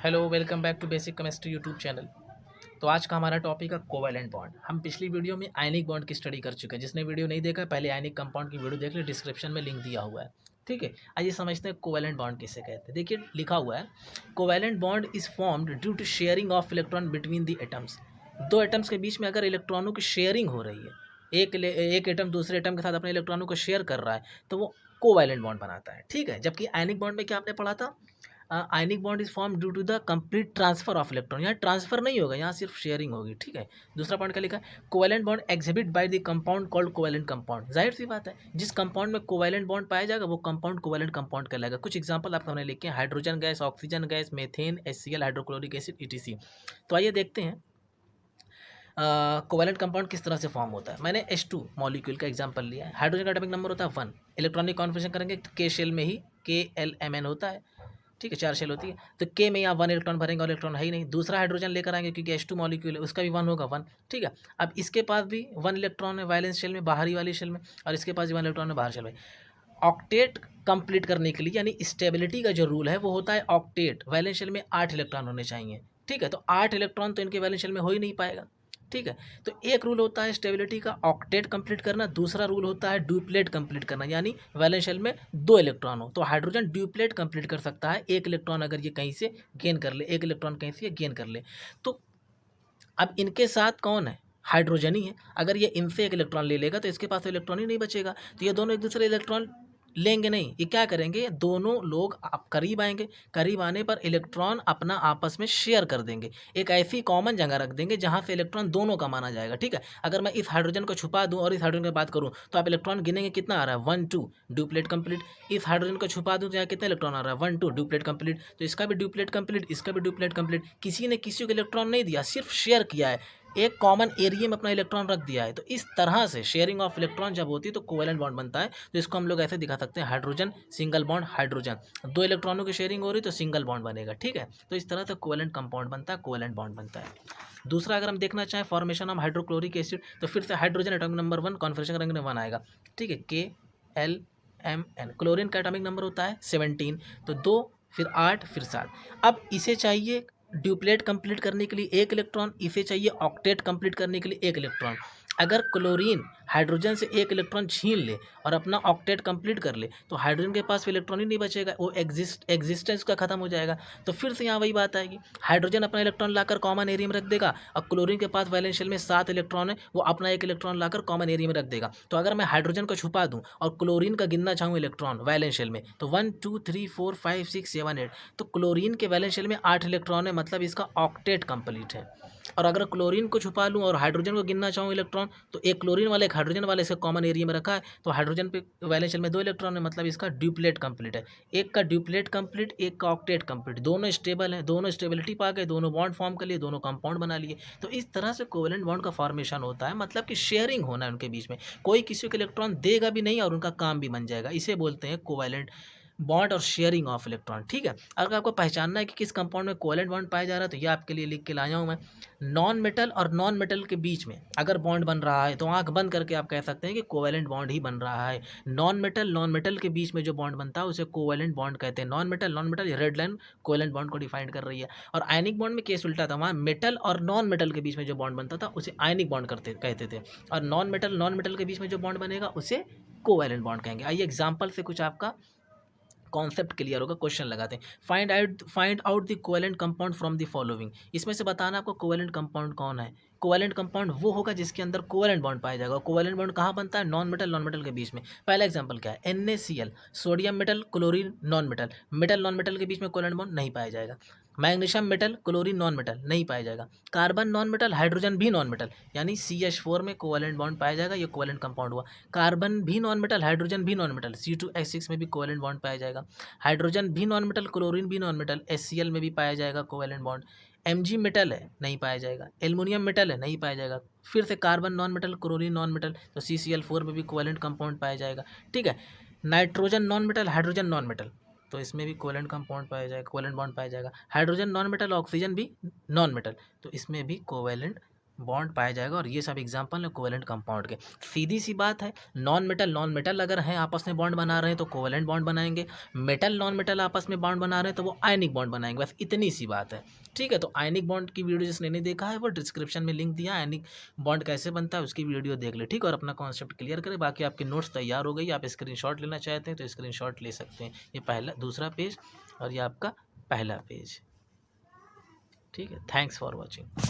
Hello, welcome back to basic chemistry YouTube channel. तो आज का हमारा टॉपिक है कोवैलेंट बॉन्ड। हम पिछली वीडियो में आयनिक बॉन्ड की स्टडी कर चुके हैं। जिसने वीडियो नहीं देखा पहले आयनिक कंपाउंड की वीडियो देख ले, डिस्क्रिप्शन में लिंक दिया हुआ है। ठीक है, आइए समझते हैं कोवैलेंट बॉन्ड किसे कहते हैं। देखिए लिखा हुआ है, covalent bond is formed due to sharing of electron between the atoms. दो एटम्स के बीच में अगर इलेक्ट्रॉनों की शेयरिंग हो रही है, एक एटम दूसरे एटम के साथ अपने इलेक्ट्रॉनों को शेयर कर रहा है, तो वो कोवैलेंट बॉन्ड बनाता है। ठीक है, जबकि आयनिक बॉन्ड में क्या आपने पढ़ा था, ionic bond is form due to the complete transfer of electron. यहाँ ट्रांसफर नहीं होगा, यहाँ सिर्फ शेयरिंग होगी। ठीक है, दूसरा पॉइंट क्या लिखा है, covalent bond exhibit by the compound called covalent compound. जाहिर सी बात है, जिस कंपाउंड में कोवैलेंट बॉन्ड पाया जाएगा वो कंपाउंड कोवैलेंट कंपाउंड कहलाएगा। कुछ एग्जांपल आपको हमने लिखे हैं, hydrogen gas, oxygen gas, methane, HCl, hydrochloric acid, ETC। तो आइए देखते हैं कोवैलेंट कंपाउंड किस तरह से फॉर्म होता है। मैंने H2 मॉलिक्यूल का एग्जांपल लिया है। हाइड्रोजन का एटॉमिक नंबर होता है 1। इलेक्ट्रॉनिक कॉन्फिगरेशन करेंगे तो K शेल में ही KLMN होता है। ठीक है, 4 शेल होती है, तो K में यहाँ 1 इलेक्ट्रॉन भरेंगे और इलेक्ट्रॉन है ही नहीं। दूसरा हाइड्रोजन लेकर आएंगे क्योंकि H2 मॉलिक्यूल है, उसका भी 1 होगा 1। ठीक है, अब इसके पास भी 1 इलेक्ट्रॉन है वैलेंस शेल में, बाहरी वाली शेल में, और इसके पास भी 1 इलेक्ट्रॉन है बाहर शेल में। ऑक्टेट कंप्लीट करने के लिए, यानी स्टेबिलिटी का जो रूल है वो होता है ऑक्टेट। वैलेंस शेल में 8 इलेक्ट्रॉन होने चाहिए। ठीक है, तो 8 इलेक्ट्रॉन तो इनके वैलेंस शेल में हो ही नहीं पाएगा। ठीक है, तो एक रूल होता है स्टेबिलिटी का ऑक्टेट कंप्लीट करना, दूसरा रूल होता है ड्यूप्लेट कंप्लीट करना, यानी वैलेंस शेल में 2 इलेक्ट्रॉन हो। तो हाइड्रोजन ड्यूप्लेट कंप्लीट कर सकता है, 1 इलेक्ट्रॉन अगर ये कहीं से गेन कर ले, 1 इलेक्ट्रॉन कहीं से गेन कर ले। तो अब इनके साथ कौन है, हाइड्रोजन ही है। अगर ये इनसे 1 इलेक्ट्रॉन ले लेगा तो इसके पास तो इलेक्ट्रॉन ही नहीं बचेगा, तो ये दोनों एक दूसरे इलेक्ट्रॉन लेंगे नहीं। ये क्या करेंगे, दोनों लोग आप करीब आएंगे, करीब आने पर इलेक्ट्रॉन अपना आपस में शेयर कर देंगे। एक ऐसी कॉमन जगह रख देंगे जहाँ से इलेक्ट्रॉन दोनों का माना जाएगा। ठीक है, अगर मैं इस हाइड्रोजन को छुपा दूं और इस हाइड्रोजन की बात करूं तो आप इलेक्ट्रॉन गिनेंगे कितना आ रहा है, 1 2 ड्यूप्लेट कंप्लीट। इस हाइड्रोजन को छुपा दूं तो यहाँ कितना इलेक्ट्रॉन आ रहा है, 1 2 ड्यूप्लेट कंप्लीट। तो इसका भी ड्यूप्लेट कंप्लीट, इसका भी ड्यूप्लेट कंप्लीट। किसी ने किसी को इलेक्ट्रॉन नहीं दिया, सिर्फ शेयर किया है, एक कॉमन एरिया में अपना इलेक्ट्रॉन रख दिया है। तो इस तरह से शेयरिंग ऑफ इलेक्ट्रॉन जब होती है तो कोवैलेंट बॉन्ड बनता है। तो इसको हम लोग ऐसे दिखा सकते हैं, हाइड्रोजन सिंगल बॉन्ड हाइड्रोजन, 2 इलेक्ट्रॉनों की शेयरिंग हो रही तो सिंगल बॉन्ड बनेगा। ठीक है, तो इस तरह से कोवैलेंट कंपाउंड बनता है, कोवैलेंट बॉन्ड बनता है। दूसरा अगर हम देखना चाहें फॉर्मेशन ऑफ हाइड्रोक्लोरिक एसिड, तो फिर से हाइड्रोजन एटॉमिक नंबर 1, कॉन्फिगरेशन करेंगे 1 आएगा। ठीक है, KLMN। क्लोरीन का एटॉमिक नंबर होता है 17, तो 2 फिर 8 फिर 7। अब इसे चाहिए ड्यूप्लेट कंप्लीट करने के लिए 1 इलेक्ट्रॉन, इसे चाहिए ऑक्टेट कंप्लीट करने के लिए 1 इलेक्ट्रॉन। अगर क्लोरीन हाइड्रोजन से 1 इलेक्ट्रॉन छीन ले और अपना ऑक्टेट कंप्लीट कर ले तो हाइड्रोजन के पास इलेक्ट्रॉन ही नहीं बचेगा, वो एग्जिस्टेंस का खत्म हो जाएगा। तो फिर से यहाँ वही बात आएगी, हाइड्रोजन अपना इलेक्ट्रॉन लाकर कॉमन एरिया में रख देगा और क्लोरीन के पास वैलेंस शेल में 7 इलेक्ट्रॉन है, वो अपना 1 इलेक्ट्रॉन लाकर कॉमन एरिया में रख देगा। तो अगर मैं हाइड्रोजन को छुपा दूँ और क्लोरीन का गिनना चाहूँ इलेक्ट्रॉन वैलेंस शेल में, तो 1 2 3 4 5 6 7 8, तो क्लोरीन के वैलेंस शेल में 8 इलेक्ट्रॉन है, मतलब इसका ऑक्टेट कंप्लीट है। और अगर क्लोरीन को छुपा लूँ और हाइड्रोजन को गिनना चाहूँ इलेक्ट्रॉन, तो एक क्लोरीन वाला एक हाइड्रोजन वाला इसका कॉमन एरिया में रखा है, तो हाइड्रोजन पे वैलेंस शेल में 2 इलेक्ट्रॉन है, मतलब इसका ड्यूप्लेट कंप्लीट है। एक का ड्यूप्लेट कंप्लीट, एक का ऑक्टेट कंप्लीट, दोनों स्टेबल हैं, दोनों स्टेबिलिटी पा गए, दोनों बॉन्ड फॉर्म कर लिए, दोनों कंपाउंड बना लिए। तो इस तरह से कोवैलेंट बॉन्ड का फॉर्मेशन होता है, मतलब कि शेयरिंग होना है उनके बीच में, कोई किसी को इलेक्ट्रॉन देगा भी नहीं और उनका काम भी बन जाएगा। इसे बोलते हैं कोवैलेंट बॉन्ड और शेयरिंग ऑफ इलेक्ट्रॉन। ठीक है, अगर आपको पहचानना है कि किस कंपाउंड में कोवैलेंट बॉन्ड पाया जा रहा है तो ये आपके लिए लिख के लाया हूँ मैं। नॉन मेटल और नॉन मेटल के बीच में अगर बॉन्ड बन रहा है तो आंख बंद करके आप कह सकते हैं कि कोवैलेंट बॉन्ड ही बन रहा है। नॉन मेटल के बीच में जो बॉन्ड बनता है उसे कोवैलेंट बॉन्ड कहते हैं। Non metal red line covalent bond को डिफाइन कर रही है। और आयनिक बॉन्ड में केस उल्टा था, वहाँ मेटल और नॉन मेटल के बीच में जो बॉन्ड बनता था उसे आयनिक बॉन्ड कहते थे, और नॉन मेटल के बीच में जो बॉन्ड बनेगा उसे कोवैलेंट बॉन्ड कहेंगे। आइए एग्जाम्पल से कुछ आपका कॉन्सेप्ट क्लियर होगा। क्वेश्चन लगाते हैं, find out the covalent compound from the following. इसमें से बताना आपको कोवैलेंट कंपाउंड कौन है। कोवैलेंट कंपाउड वो होगा जिसके अंदर कोवैलेंट बॉन्ड पाया जाएगा। कोवैलेंट बॉन्ड कहाँ बनता है, नॉन मेटल के बीच में। पहला एग्जांपल क्या है, NaCl, sodium metal chlorine non metal non metal के बीच में कोवैलेंट बॉन्ड नहीं पाया जाएगा। Magnesium metal chlorine non metal नहीं पाया जाएगा। कार्बन नॉन मेटल हाइड्रोजन भी नॉन मेटल, यानी CH4 में कोवैलेंट बॉन्ड पाया जाएगा, ये कोवैलेंट कंपाउंड हुआ। कार्बन भी नॉन मेटल हाइड्रोजन भी नॉन मेटल, C2H6 में भी कोवैलेंट बॉन्ड पाया जाएगा। हाइड्रोजन भी नॉन मेटल क्लोरीन भी नॉन मेटल, HCl में भी पाया जाएगा कोवैलेंट बॉन्ड। Mg मेटल है नहीं पाया जाएगा, एल्युमिनियम मेटल है नहीं पाया जाएगा। फिर से carbon non metal chlorine non metal, तो CCl4 में भी कोवैलेंट कंपाउंड पाया जाएगा। ठीक है, nitrogen non metal hydrogen non metal, तो इसमें भी कोवैलेंट कंपाउंड पाया जाएगा, कोवैलेंट बॉन्ड पाया जाएगा। हाइड्रोजन नॉन मेटल ऑक्सीजन भी नॉन मेटल, तो इसमें भी कोवैलेंट बॉन्ड पाया जाएगा। और ये सब एग्जांपल है कोवेलेंट कंपाउंड के। सीधी सी बात है, नॉन मेटल अगर हैं आपस में बॉन्ड बना रहे हैं तो कोवेलेंट बॉन्ड बनाएंगे, मेटल नॉन मेटल आपस में बॉन्ड बना रहे हैं तो वो आयनिक बॉन्ड बनाएंगे। बस इतनी सी बात है, ठीक है। तो आयनिक बॉन्ड की वीडियो जिसने नहीं देखा है वो डिस्क्रिप्शन में लिंक दिया, आयनिक बॉन्ड कैसे बनता है उसकी वीडियो देख ले, ठीक है। और अपना कॉन्सेप्ट क्लियर करें। बाकी आपके नोट्स तैयार हो गई, आप स्क्रीनशॉट लेना चाहते हैं तो स्क्रीनशॉट ले सकते हैं। ये पहला दूसरा पेज और ये आपका पहला पेज, ठीक है। Thanks for watching.